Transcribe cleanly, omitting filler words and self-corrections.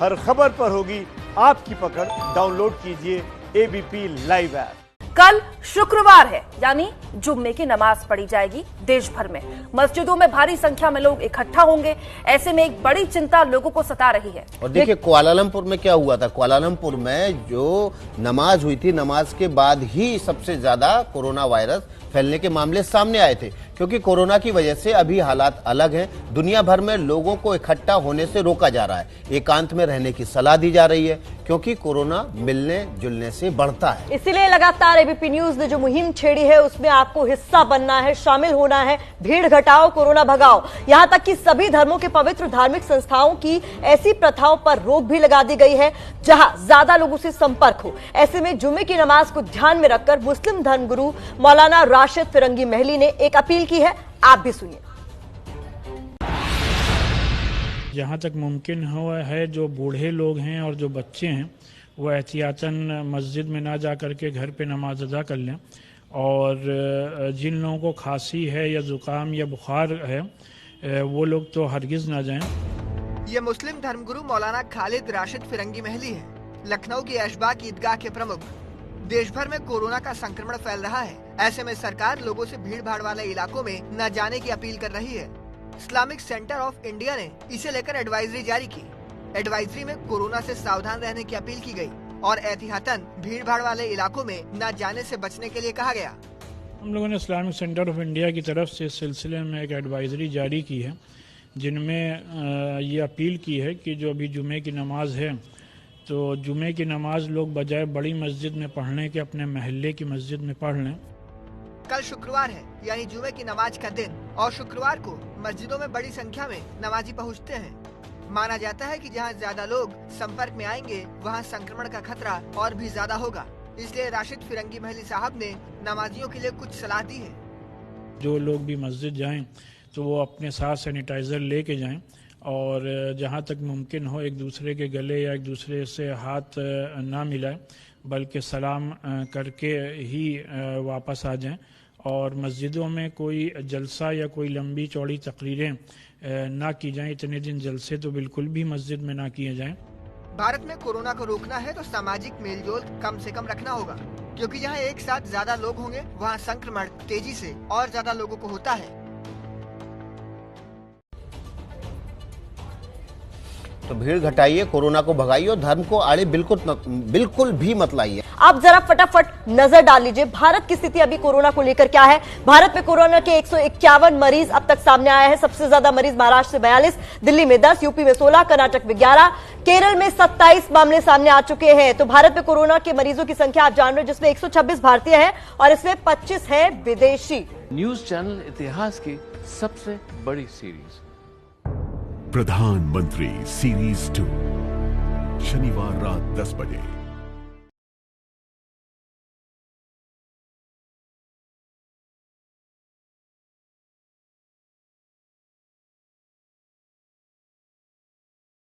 हर खबर पर होगी आपकी पकड़। डाउनलोड कीजिए एबीपी लाइव ऐप। कल शुक्रवार है, यानी जुम्मे की नमाज पढ़ी जाएगी। देश भर में मस्जिदों में भारी संख्या में लोग इकट्ठा होंगे। ऐसे में एक बड़ी चिंता लोगों को सता रही है। और देखिए कुआलालंपुर में क्या हुआ था। कुआलालंपुर में जो नमाज हुई थी, नमाज के बाद ही सबसे ज्यादा कोरोना वायरस फैलने के मामले सामने आए थे, क्योंकि कोरोना की वजह से अभी हालात अलग हैं। दुनिया भर में लोगों को इकट्ठा होने से रोका जा रहा है, एकांत में रहने की सलाह दी जा रही है, क्योंकि कोरोना मिलने जुलने से बढ़ता है। इसीलिए लगातार एबीपी न्यूज ने जो मुहिम छेड़ी है उसमें आपको हिस्सा बनना है, शामिल होना है। भीड़ घटाओ, कोरोना भगाओ। यहां तक कि सभी धर्मों के पवित्र धार्मिक संस्थाओं की ऐसी प्रथाओं पर रोक भी लगा दी गई है जहां ज्यादा लोगों से संपर्क हो। ऐसे में जुम्मे की नमाज को ध्यान में रखकर मुस्लिम धर्मगुरु मौलाना राशिद फिरंगी महली ने एक अपील की है, आप भी सुनिए। जहाँ तक मुमकिन हो है, जो बूढ़े लोग हैं और जो बच्चे हैं वो एहतियातन मस्जिद में ना जा करके घर पे नमाज अदा कर लें। और जिन लोगों को खांसी है या जुकाम या बुखार है वो लोग तो हरगिज ना जाएं। ये मुस्लिम धर्मगुरु मौलाना खालिद राशिद फिरंगी महली है, लखनऊ की ऐशबाग ईदगाह के प्रमुख। देश भर में कोरोना का संक्रमण फैल रहा है। ऐसे में सरकार लोगों से भीड़ भाड़ वाले इलाकों में न जाने की अपील कर रही है। इस्लामिक सेंटर ऑफ इंडिया ने इसे लेकर एडवाइजरी जारी की। एडवाइजरी में कोरोना से सावधान रहने की अपील की गई और एहतियातन भीड़ भाड़ वाले इलाकों में न जाने से बचने के लिए कहा गया। हम लोगों ने इस्लामिक सेंटर ऑफ इंडिया की तरफ से इस सिलसिले में एक एडवाइजरी जारी की है, जिनमें ये अपील की है कि जो अभी जुमे की नमाज है, तो जुमे की नमाज लोग बजाय बड़ी मस्जिद में पढ़ने के अपने महल्ले की मस्जिद में पढ़ लें। कल शुक्रवार है, यानी जुमे की नमाज का दिन, और शुक्रवार को मस्जिदों में बड़ी संख्या में नमाजी पहुंचते हैं। माना जाता है कि जहां ज्यादा लोग संपर्क में आएंगे वहां संक्रमण का खतरा और भी ज्यादा होगा। इसलिए राशिद फिरंगी महली साहब ने नमाजियों के लिए कुछ सलाह दी है। जो लोग भी मस्जिद जाएं तो वो अपने साथ सैनिटाइजर लेके जाएं और जहां तक मुमकिन हो एक दूसरे के गले या एक दूसरे से हाथ ना मिलाएं, बल्कि सलाम करके ही वापस आ जाएं। और मस्जिदों में कोई जलसा या कोई लंबी चौड़ी तकरीरें ना की जाएं। इतने दिन जलसे तो बिल्कुल भी मस्जिद में ना किए जाएं। भारत में कोरोना को रोकना है तो सामाजिक मेलजोल कम से कम रखना होगा, क्योंकि जहां एक साथ ज्यादा लोग होंगे वहां संक्रमण तेजी से और ज्यादा लोगों को होता है। तो भीड़ घटाइए, कोरोना को भगाइए और धर्म को आड़े बिल्कुल भी मत लाइए। आप जरा फटाफट नजर डाल लीजिए भारत की स्थिति अभी कोरोना को लेकर क्या है। भारत में कोरोना के 151 मरीज अब तक सामने आए हैं। सबसे ज्यादा मरीज महाराष्ट्र से 42, दिल्ली में 10, यूपी में 16, कर्नाटक में 11, केरल में 27 मामले सामने आ चुके हैं। तो भारत में कोरोना के मरीजों की संख्या आप जान रहे हो, जिसमें 126 भारतीय हैं और इसमें 25 है विदेशी। न्यूज चैनल इतिहास की सबसे बड़ी सीरीज प्रधानमंत्री सीरीज 2 शनिवार रात 10 बजे।